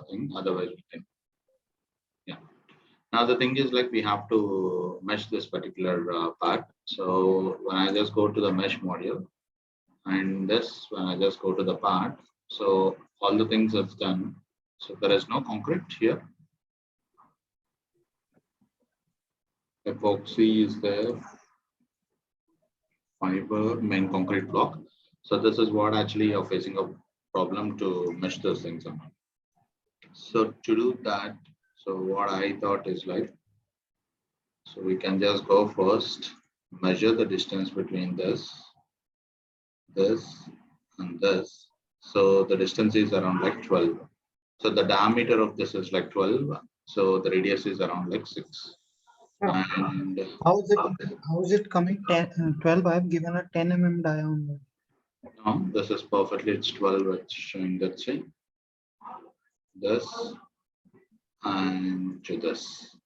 thing. Otherwise, we can. Yeah. Now the thing is like we have to mesh this particular part. So when I just go to the mesh module, and this when I just go to the part, so all the things that's done. So there is no concrete here. Epoxy is there. Fiber, main concrete block. So this is what actually you're facing a problem to mesh those things up. So to do that, so what I thought is like, so we can just go first, measure the distance between this, and this. So the distance is around like 12. So the diameter of this is like 12. So the radius is around like 6. And how is it coming 10, 12? I have given a 10 mm diameter. no, this is perfectly, it's 12. It's showing that same. This and to this.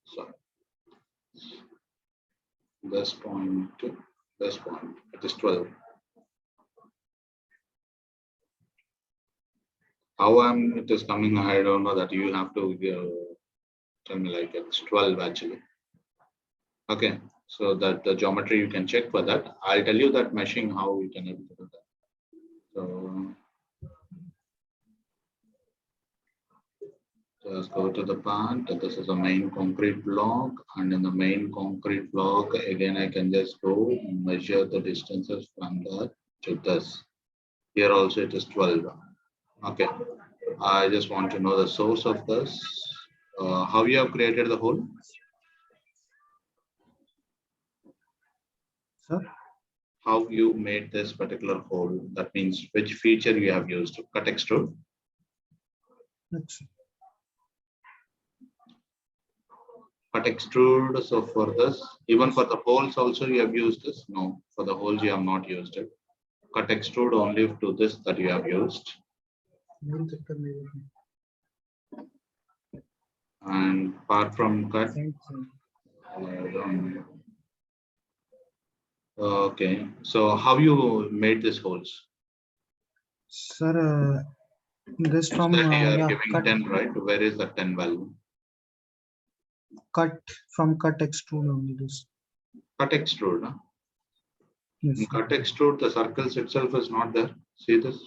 So this point to this point, it is 12. How it is coming, I don't know, that you have to tell me like it's 12 actually. Okay, so that the geometry you can check for that. I'll tell you that meshing how we can able to do that. So just go to the part. This is a main concrete block, and in the main concrete block again I can just go measure the distances from that to this. Here also it is 12. Okay, I just want to know the source of this. How you have created the hole? Sir? How you made this particular hole? That means which feature you have used? Cut extrude? Cut extrude. So for this, even for the holes also you have used this? No, for the holes you have not used it. Cut extrude only to this that you have used. And apart from cut, okay. So how you made these holes? Sir, this from you are yeah, giving cut, 10, right? Where is the 10 value? Cut from cut extrude only this. Cut extrude, huh? Yes. In cut extrude, the circles itself is not there. See this?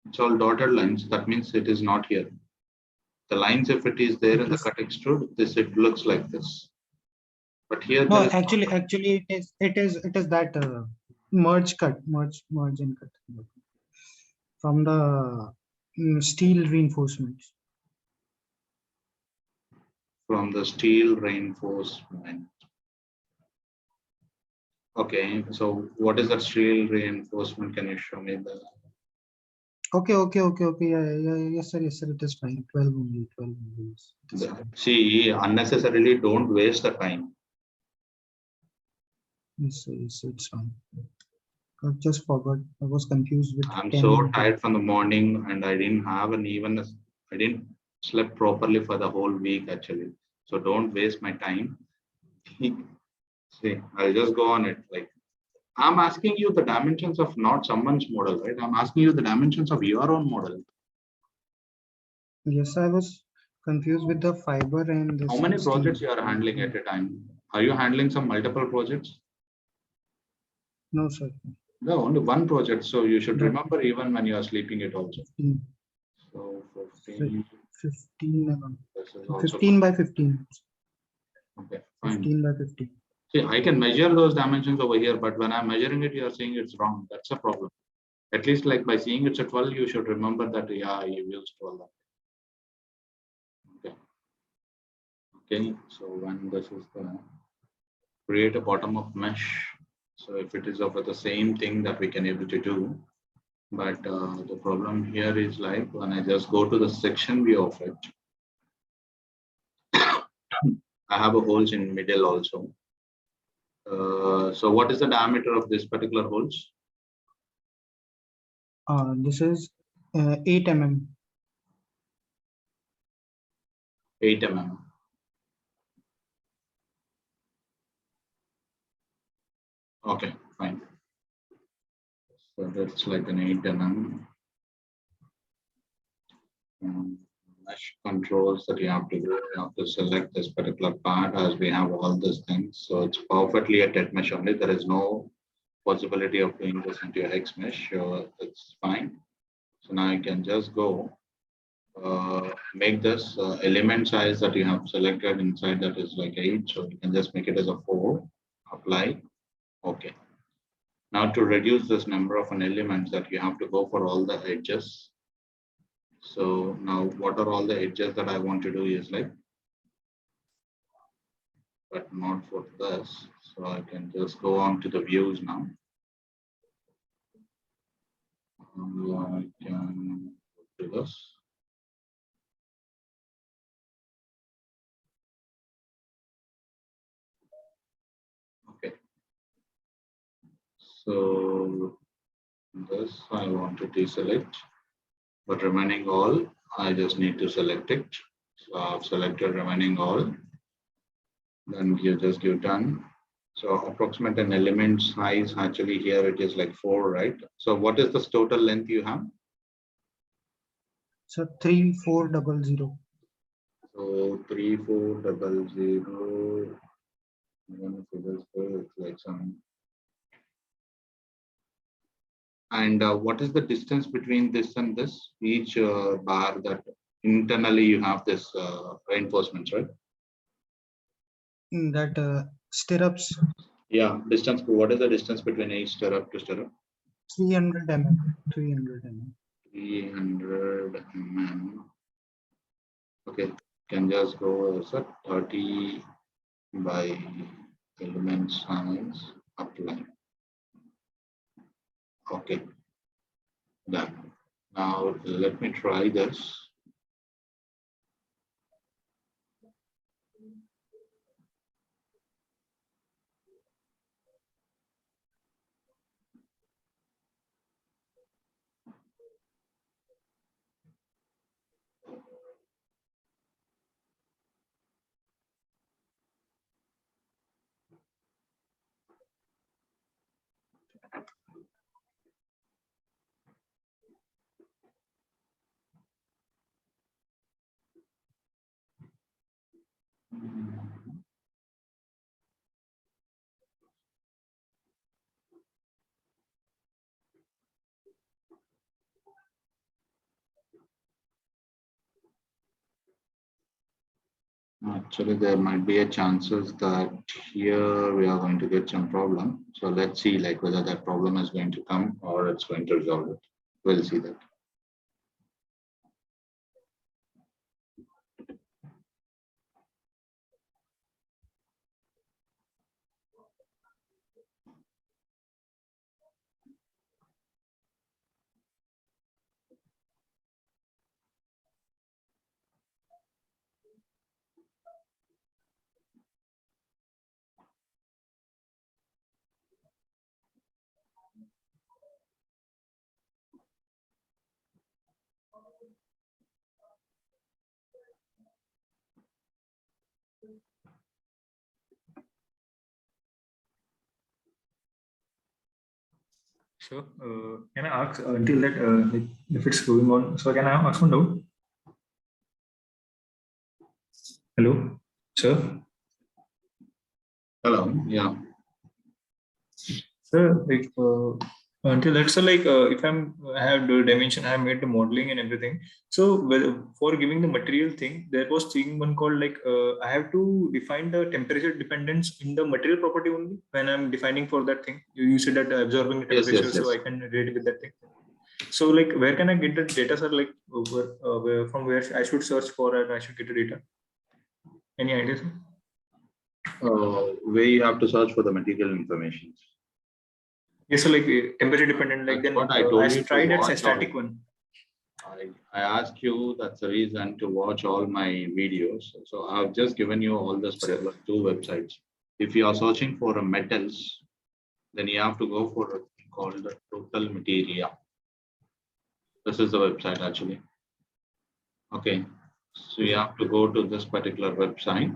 It's all dotted lines. That means it is not here. The lines, if it is there in the cut extrude, this it looks like this. But here, no, actually, it is that merge and cut from the steel reinforcements. From the steel reinforcement. Okay, so what is that steel reinforcement? Can you show me the? Okay. Yeah, yes, sir. It is fine. 12 only. 12 only. See, unnecessarily don't waste the time. Yes, it's fine. I just forgot. I was confused with. I'm so tired from the morning, and I didn't have I didn't sleep properly for the whole week actually. So don't waste my time. See, I'll just go on it. Like, I'm asking you the dimensions of not someone's model, right? I'm asking you the dimensions of your own model. Yes, I was confused with the fiber and the. How many projects you are handling at a time? Are you handling some multiple projects? No, sir. No, only one project. So you should remember even when you are sleeping it also. 15. So 15. 15 by 15. Okay, fine. 15 by 15. See, I can measure those dimensions over here, but when I'm measuring it, you are saying it's wrong. That's a problem. At least like by seeing it's a 12, you should remember that, yeah, you used 12. Okay. Okay, so when this is the create a bottom of mesh. So if it is of the same thing that we can able to do, but the problem here is like when I just go to the section view of it, I have a holes in middle also. So what is the diameter of this particular holes? This is 8 mm. 8 mm. Okay, fine. So that's like an 8 mm. Mesh controls that you have to do. You have to select this particular part as we have all these things. So it's perfectly a TET mesh only. There is no possibility of doing this into a hex mesh. So it's fine. So now you can just go make this element size that you have selected inside that is like 8. So you can just make it as a 4. Apply. Okay. Now to reduce this number of an elements that you have to go for all the edges. So now what are all the edges that I want to do is like, but not for this. So I can just go on to the views now. I can do this. Okay. So this I want to deselect, but remaining all, I just need to select it. So I've selected remaining all. Then you just give done. So approximate an element size, actually here it is like 4, right? So what is the total length you have? So 3400. So 3400. It's like some. And what is the distance between this and this? Each bar that internally you have this reinforcements, right? That stirrups Yeah, distance. What is the distance between each stirrup to stirrup? 300 mm. 300 mm. 300 mm. Okay, can just go as a 30 by element size apply. Okay, done. Now let me try this. Actually, there might be a chances that here we are going to get some problem. So let's see like whether that problem is going to come or it's going to resolve it. We'll see that. So, can I ask until that, like, if it's going on, so can I ask one doubt? Hello, sir. Hello, yeah. Sir, like, until that, so like, if I have the dimension, I have made the modeling and everything. So, for giving the material thing, there was thing one called like, I have to define the temperature dependence in the material property only when I'm defining for that thing. You said that absorbing the Yes, temperature, yes, so yes. I can relate with that thing. So, like, where can I get the data, sir? Like, from where I should search for and I should get the data? Any ideas? Where you have to search for the material information. Yes, so like temperature dependent. Like That's then what I I told you to tried at watch static all. one. I asked you, that's the reason to watch all my videos. So I've just given you all this particular 2 websites. If you are searching for a metals, then you have to go for a thing called the total material. This is the website actually. Okay, so you have to go to this particular website.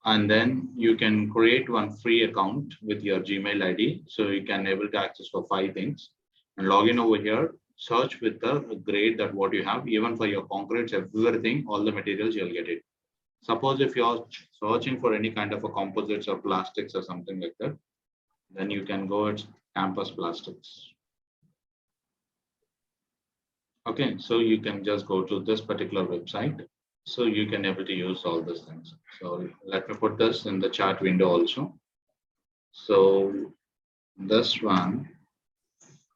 And then you can create one free account with your Gmail ID. So you can able to access for 5 things and log in over here, search with the grade that what you have, even for your concretes, everything, all the materials you'll get it. Suppose if you're searching for any kind of a composites or plastics or something like that, then you can go at Campus Plastics. Okay, so you can just go to this particular website. So you can able to use all these things. So let me put this in the chat window also. So this one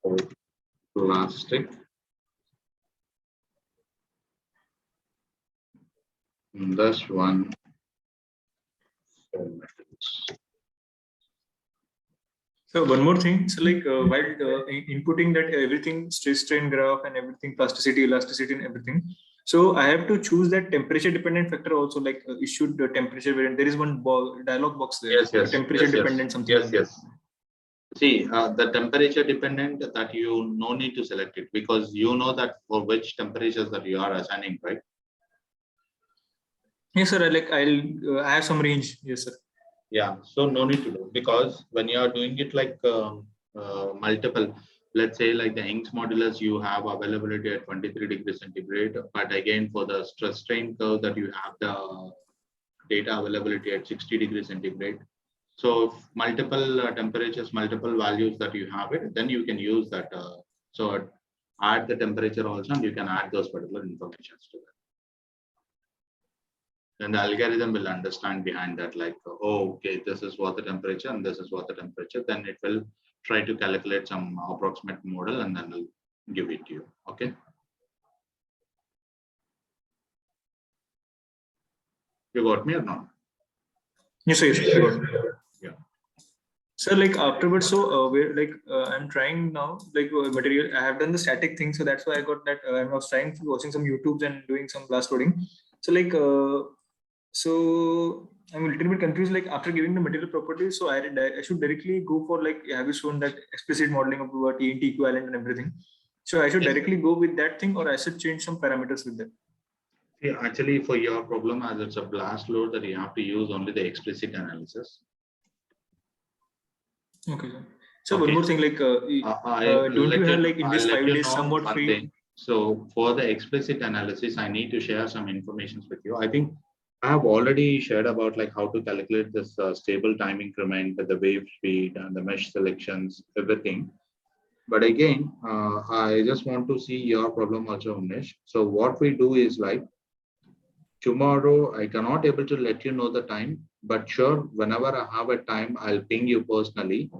for plastic. And this one for metals. So one more thing, so like while inputting that everything stress strain graph and everything, plasticity, elasticity and everything, so I have to choose that temperature dependent factor also, like issued temperature variant. There is one dialog box there. Yes, yes. Temperature yes, dependent yes, something. Yes, like yes. See, the temperature dependent that you no need to select it because you know that for which temperatures that you are assigning, right? Yes, sir. I have some range. Yes, sir. Yeah, so no need to do because when you are doing it like multiple, let's say like the Young's modulus, you have availability at 23 degrees centigrade, but again for the stress strain curve that you have the data availability at 60 degrees centigrade. So if multiple temperatures, multiple values that you have it, then you can use that. So add the temperature also, and you can add those particular informations to that. Then the algorithm will understand behind that, like, oh, okay, this is what the temperature and this is what the temperature. Then it will try to calculate some approximate model and then will give it to you. Okay. You got me or not? Yes, sir. Yes, sir. I got it. Yeah. So like afterwards, so I'm trying now like material. I have done the static thing, so that's why I got that. I was trying to watching some YouTubes and doing some blast coding. So like so I'm a little bit confused. Like after giving the material properties, so I should directly go for like have you shown that explicit modeling of what TNT equivalent and everything. So I should directly go with that thing, or I should change some parameters with that. Yeah, actually, for your problem, as it's a blast load, that you have to use only the explicit analysis. Okay. So Okay. one more thing, like don't you have like in this 5 days somewhat free? Thing. So for the explicit analysis, I need to share some information with you. I think I have already shared about like how to calculate this stable time increment, the wave speed and the mesh selections, everything. But again, I just want to see your problem also, Umesh. So what we do is like tomorrow, I cannot able to let you know the time, but sure, whenever I have a time, I'll ping you personally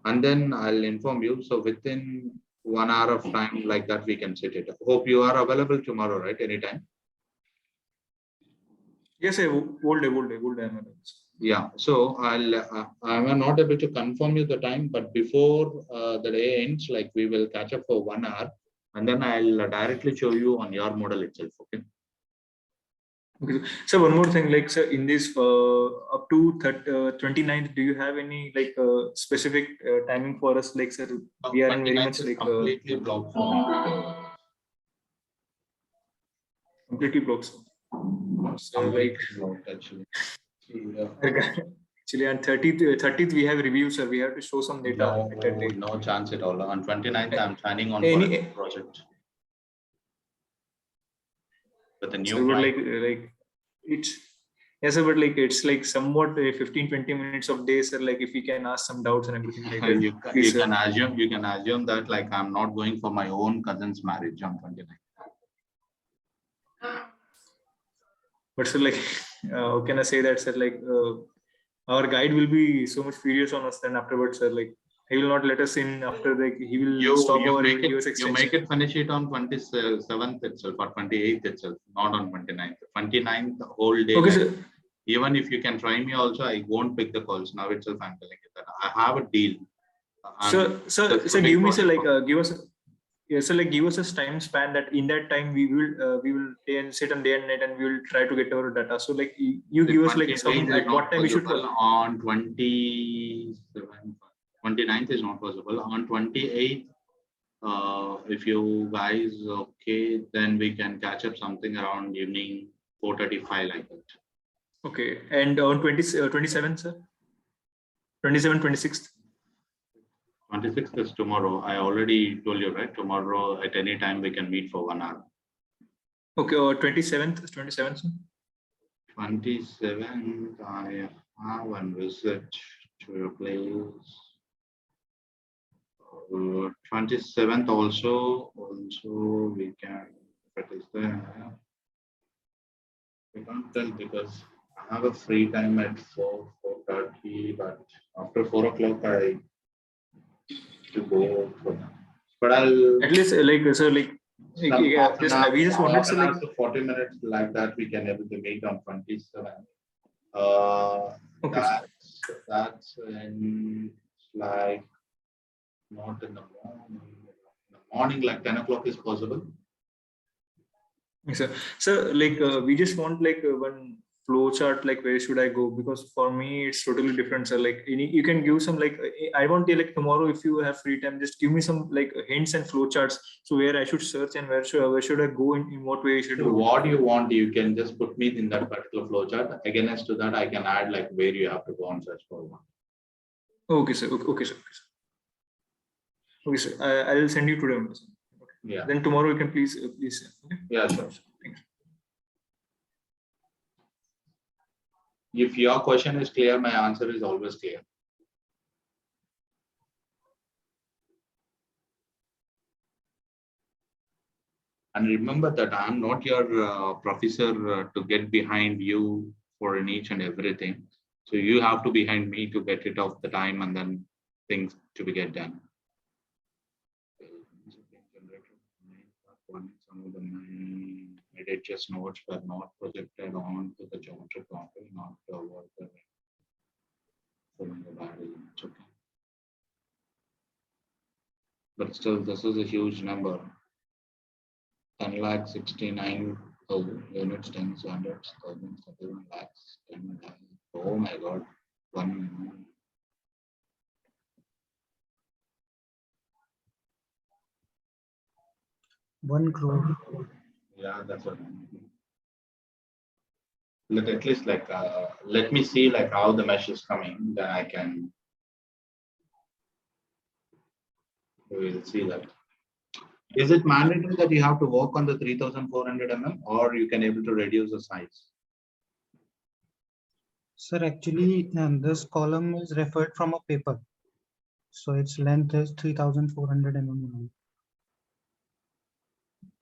and then I'll inform you. So within 1 hour of time like that, we can set it up. Hope you are available tomorrow, right? Anytime. Yes, whole day. Yeah, so I'm not able to confirm you the time, but before the day ends, like we will catch up for 1 hour and then I'll directly show you on your model itself. Okay. Okay. So one more thing, like, sir, in this up to 29th, do you have any like specific timing for us? Like, sir, we are in very much like completely blocked for me. Completely blocked. So like, blocked, actually. actually on 30th we have reviews, sir. We have to show some data. No chance at all. On 29th, I'm signing on for Any a project. With a new so like it's yes, sir, but like it's like somewhat 15-20 minutes of days, sir. Like if we can ask some doubts and everything like that. You can assume that like I'm not going for my own cousin's marriage on 29th. But sir, like how can I say that, sir? Like our guide will be so much furious on us then afterwards, sir. Like he will not let us in after, like he will stop our videos extension. You make it finish it on 27th itself or 28th itself, not on 29th. 29th whole day. Okay, like, sir. even if you can try me also, I won't pick the calls. Now itself I'm telling you that I have a deal. So give me, sir, like give us. Yeah, so like give us a time span that in that time we will sit on day and night and we will try to get our data. So like you give us like some like what time we should work on 29th is not possible. On 28th, if you guys okay, then we can catch up something around evening 4:35 like that. Okay. And on 27th, sir? 27th, 26th? 26th is tomorrow. I already told you, right? Tomorrow at any time we can meet for 1 hour. Okay, or 27th, 27th, sir? 27th, I have a visit to your place. 27th also we can, if it is there. We can't tell because I have a free time at 4:30, but after 4 o'clock I to go for that. But I'll At least, sir, some half an hour, we just wanted half to an hour like, to 40 minutes like that we can able to meet on 27th. okay, sir. That's in like not in the morning. In the morning, like 10 o'clock is possible. Yes, sir. So, we just want one flow chart, like where should I go? Because for me, it's totally different, sir. Like, you can give some I want to like tomorrow if you have free time, just give me some hints and flow charts. So where I should search and where should I go in what way I should So go. what you want, you can just put me in that particular flow chart. Against to that, I can add like where you have to go and search for one. Okay, sir. Okay, sir. Okay, sir. I'll send you today. Only, sir. Yeah. Then tomorrow you can please. Okay. Yeah, sure. Thanks. If your question is clear, my answer is always clear. And remember that I'm not your professor to get behind you for in each and everything. So you have to behind me to get it off the time and then things to be get done. Some of the just notes were not projected on to the geometric copy, not what the okay. But still, this is a huge number. 10,69,000 units, 10 hundreds, thousands, 31 lakhs, 10 lakhs. Oh my God, 1 crore. Yeah, that's what. Let at least let me see like how the mesh is coming. Then I can. We'll see that. Is it mandatory that you have to work on the 3,400 mm, or you can able to reduce the size? Sir, actually, this column is referred from a paper. So its length is 3,400 mm.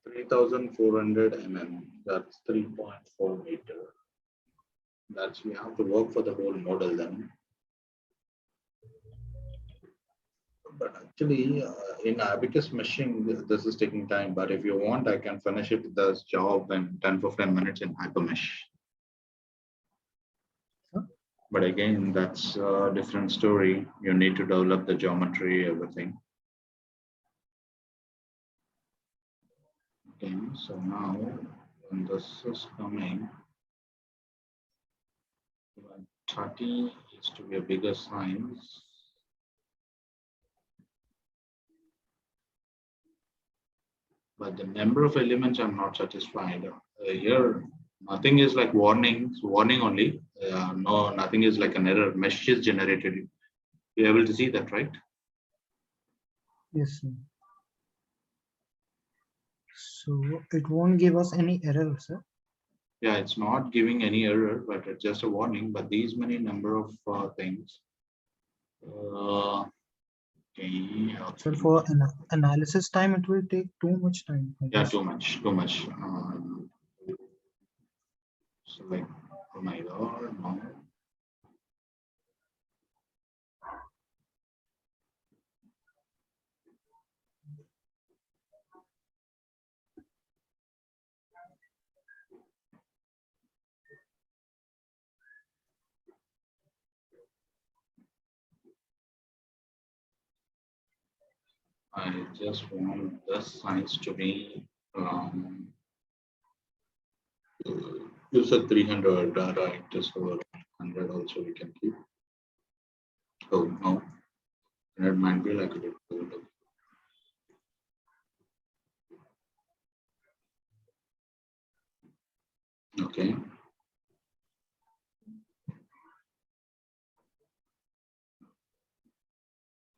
3,400 mm. That's 3.4 meter. That's we have to work for the whole model then. But actually, in Abacus meshing, this is taking time. But if you want, I can finish it this job in 10-15 minutes in Hypermesh. But again, that's a different story. You need to develop the geometry, everything. Okay, so now when this is coming, 30 is to be a bigger size. But the number of elements I'm not satisfied. Here, nothing is like warning only. No, nothing is like an error. Mesh is generated. You're able to see that, right? Yes, sir. So it won't give us any error, sir. Yeah, it's not giving any error, but it's just a warning. But these many number of things. Okay. So for analysis time, it will take too much time. I Yeah, guess. too much. So like, oh my God, no. I just want this size to be you said 300, right? Just over 100 also we can keep. Oh no, 100 might be like a bit old. Okay.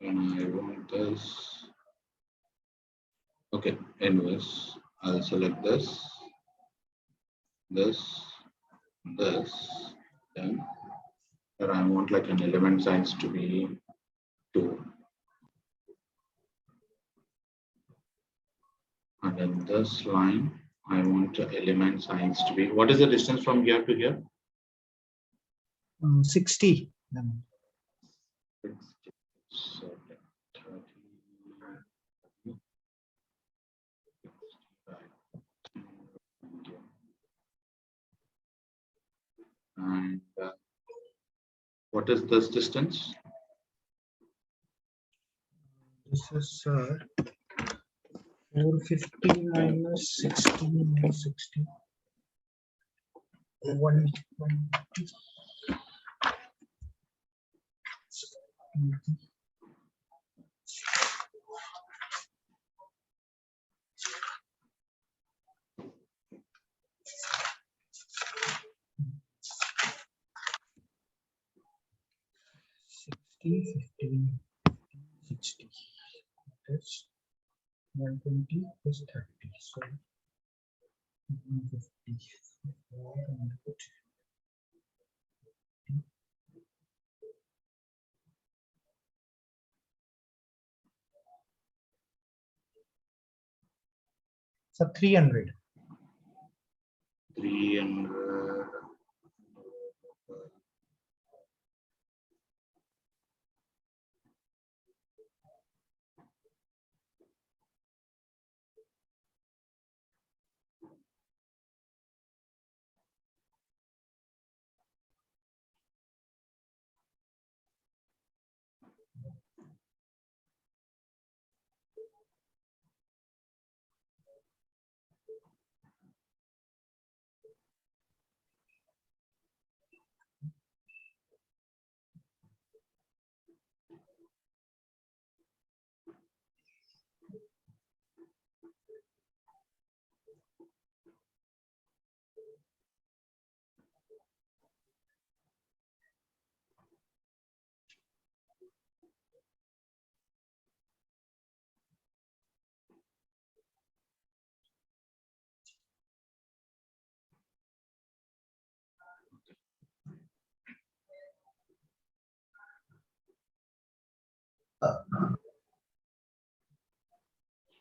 And I want this. Okay, anyways, I'll select this, this, then here I want like an element size to be 2. And in this line, I want the element size to be, what is the distance from here to here? 60. So, 30, 65. And what is this distance? This is 450 minus 60 minus 60. 120. 60, 15, 60. That's 120 plus 30. So 150. 400. So 300. 300.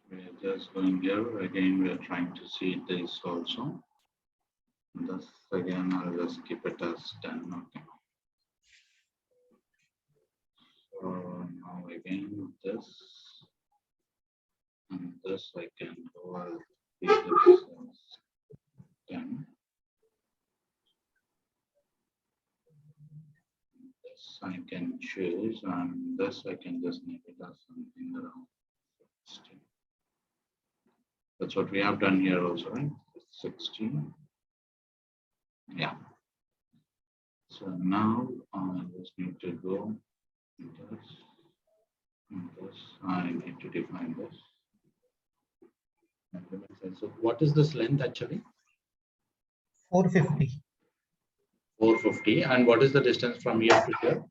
We're just going here again. We're trying to see this also. This again, I'll just keep it as 10. Okay. So now again, this and this I can go. I'll keep this as 10. This I can choose, and this I can just make it as something around 16. That's what we have done here also, right? 16. Yeah. So now I just need to go this, and this. I need to define this. So what is this length actually? 450. 450. And what is the distance from here to here?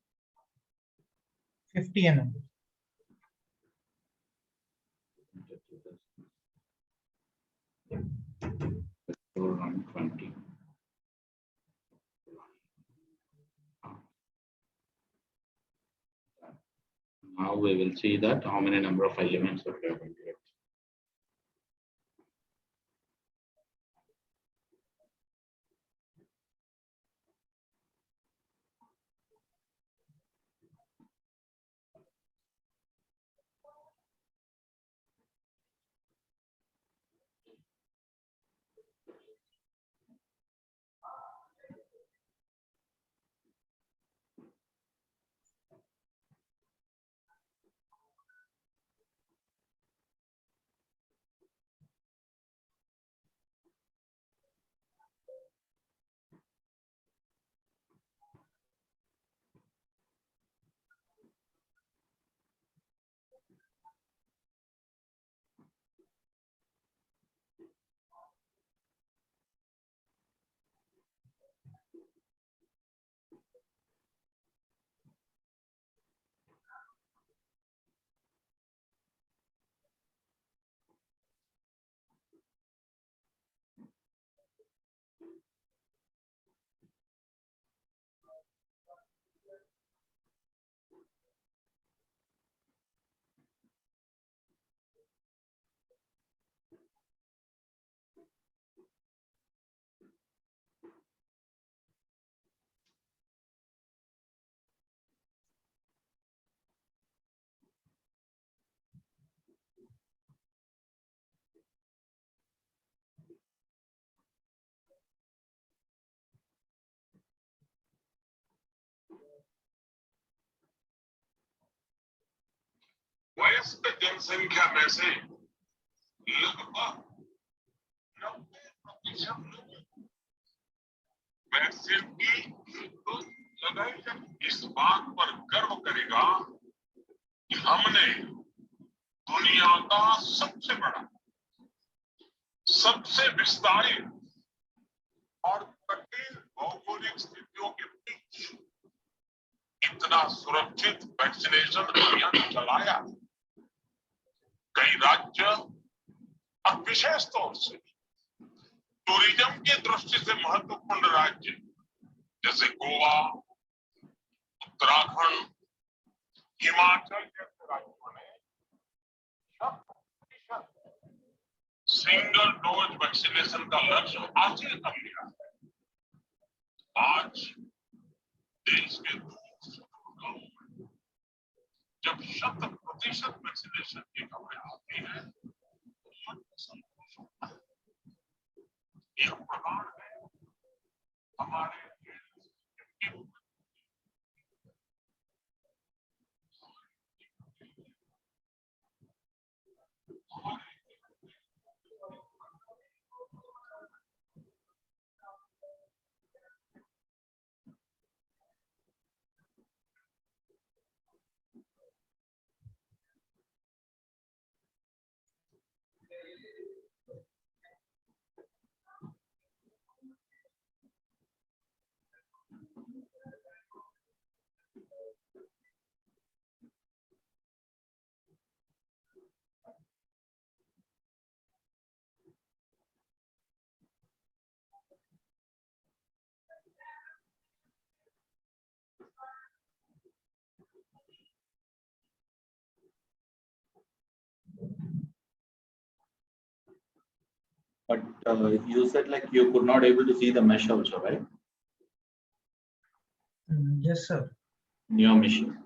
50 mm. Around 20. Now we will see that how many number of elements are there going to get. वयस्क जनसंख्या में से लगभग 90% लोग vaccine की dose लगाई, इस बात पर गर्व करेगा कि हमने दुनिया का सबसे बड़ा, सबसे विस्तारित और कठिन भौगोलिक स्थितियों के बीच इतना सुरक्षित वैक्सीनेशन अभियान चलाया। कई राज्य और विशेष तौर से टूरिज्म की दृष्टि से महत्वपूर्ण राज्य जैसे गोवा, उत्तराखंड, हिमाचल जैसे राज्यों ने 100% सिंगल डोज वैक्सीनेशन का लक्ष्य हासिल कर लिया है। आज देश के दूर गांवों में जब 100% वैक्सीनेशन की खबरें आती है तो मन को संतोष होता है। यह प्रमाण है हमारे But you said like you could not able to see the mesh also, right? Yes, sir. In your machine.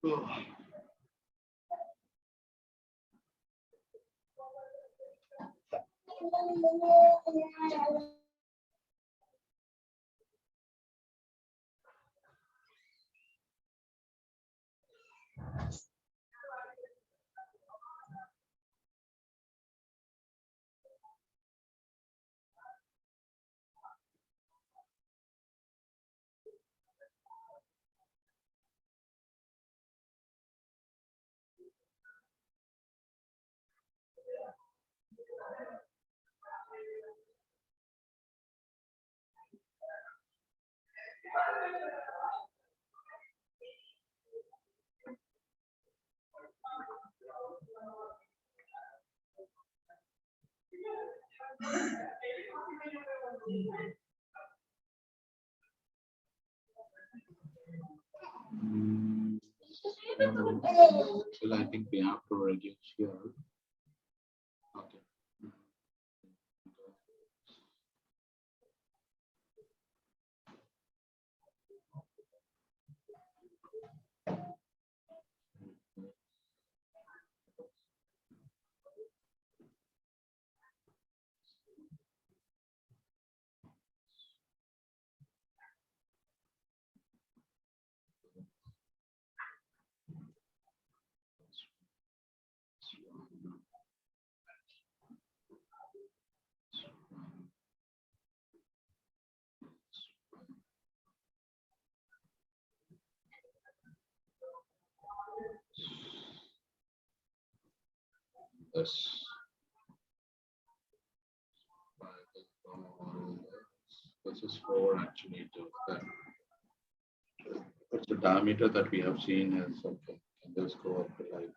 So I think we have to reduce here. Okay. This is 4 actually. What's the diameter that we have seen is okay. Can this go up to like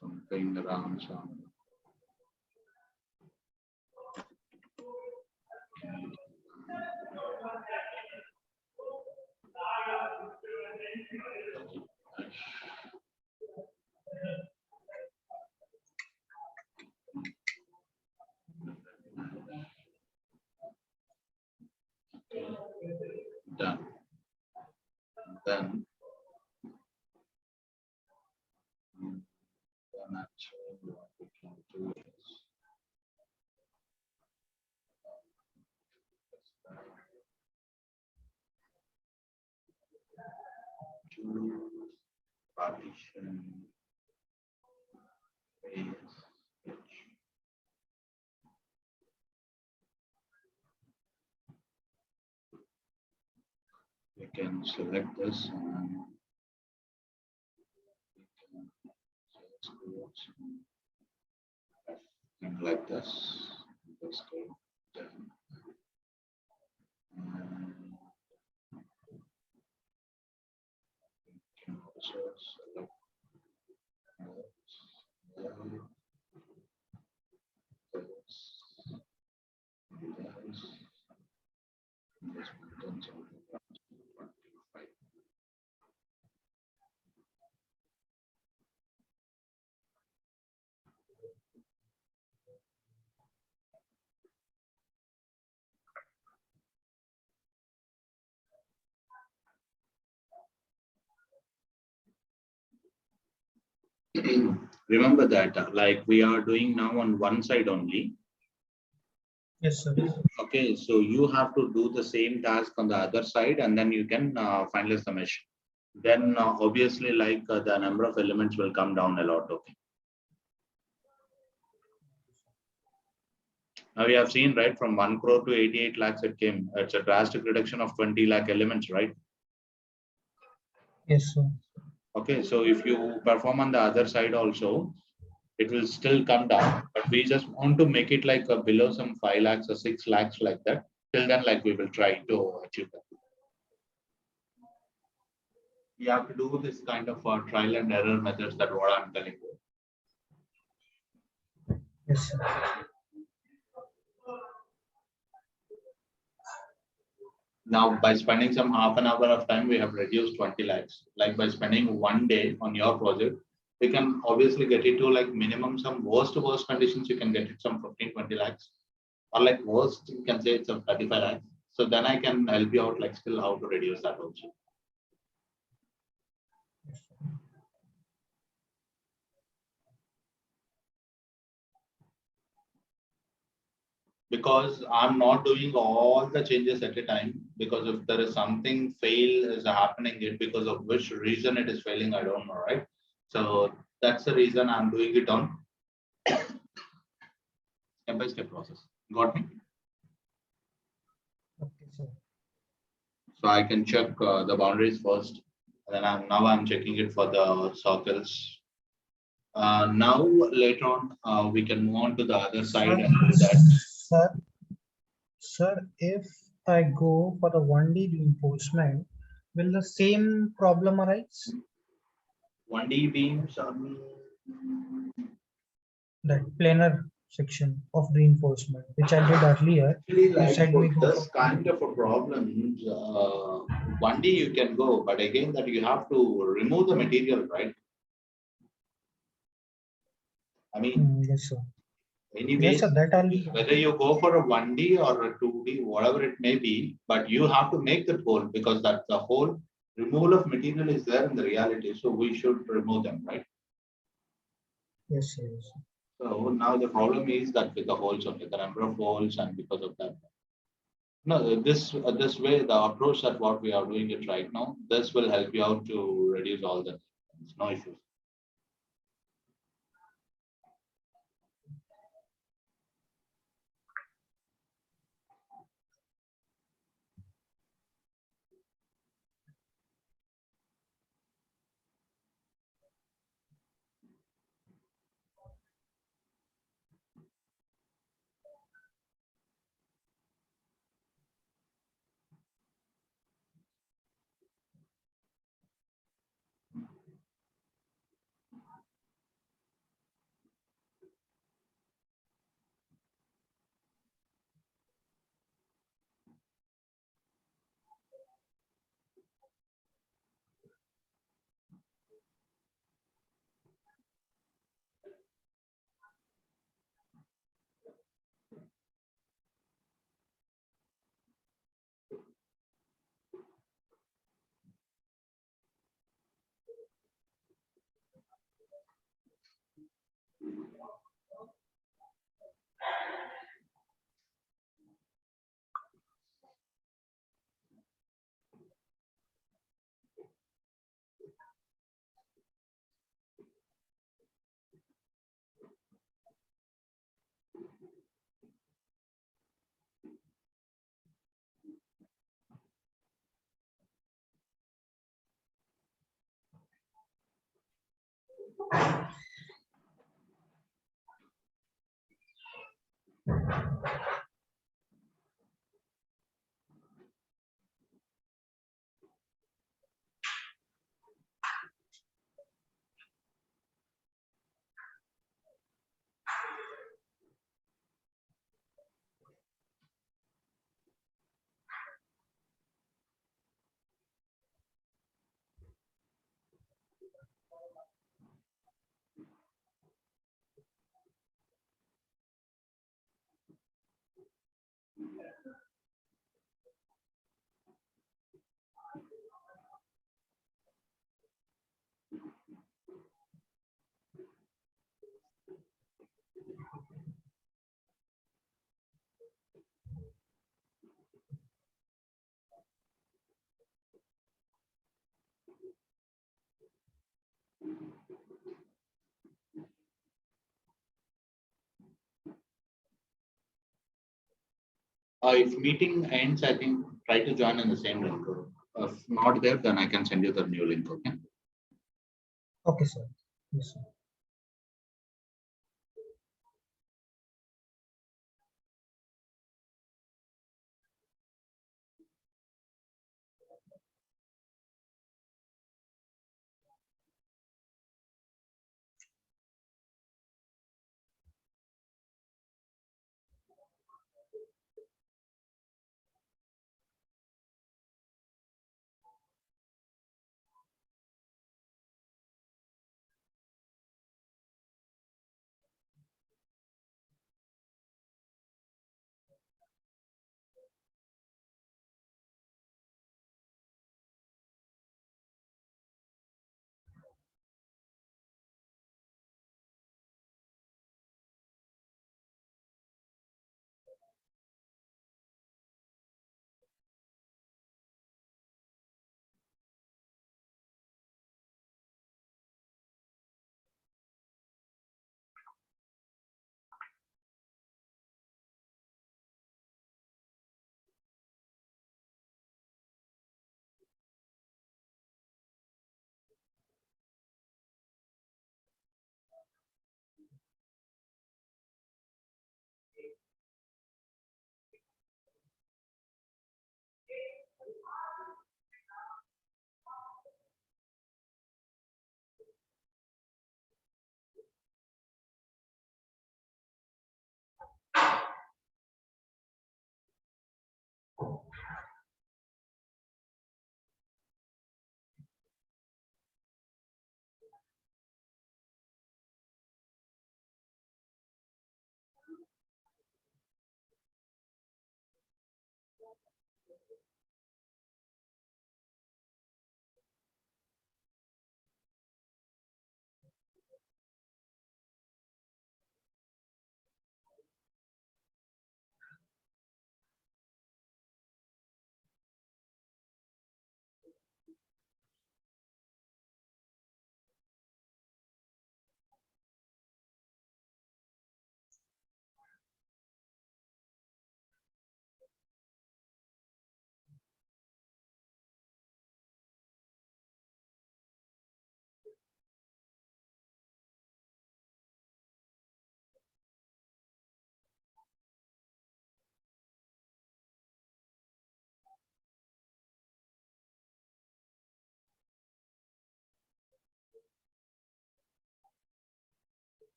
something around some. Done. Then actually what we can do is to partition phase which we can select this and we can just go something like this. Let's go down. And we can also select this buttons on the 25. Remember that like we are doing now on one side only. Yes, sir. Okay, so you have to do the same task on the other side and then you can finalize the mesh. Then obviously like the number of elements will come down a lot. Okay. Now we have seen right from 1 crore to 88 lakhs it came. It's a drastic reduction of 20 lakh elements, right? Yes, sir. Okay, so if you perform on the other side also, it will still come down, but we just want to make it like below some 5 lakhs or 6 lakhs like that. Till then, like we will try to achieve that. You have to do this kind of trial and error methods that what I'm telling you. Yes, sir. Now, by spending some half an hour of time, we have reduced 20 lakhs. Like by spending 1 day on your project, we can obviously get it to like minimum some worst conditions, you can get it some 15-20 lakhs. Or like worst, you can say it's some 35 lakhs. So then I can help you out like still how to reduce that also. Because I'm not doing all the changes at a time, because if there is something fail is happening, it because of which reason it is failing, I don't know, right? So that's the reason I'm doing it on step-by-step process. Got me? Okay, sir. So I can check the boundaries first, and then I'm checking it for the circles. Now later on, we can move on to the other side and do that. Sir, if I go for the 1D reinforcement, will the same problem arise? 1D beams, That planar section of reinforcement, which I did earlier. actually, You like said for we go this for kind of a problems, 1D you can go, but again that you have to remove the material, right? I mean, Yes, sir. anyways, Yes, sir. That I'll. whether you go for a 1D or a 2D, whatever it may be, but you have to make that hole, because that the whole removal of material is there in the reality. So we should remove them, right? Yes, sir. Yes, sir. So now the problem is that with the holes only, the number of holes, and because of that. No, this way, the approach that what we are doing it right now, this will help you out to reduce all the things. No issues. If meeting ends, I think try to join in the same link. If not there, then I can send you the new link. Okay. Okay, sir. Yes, sir.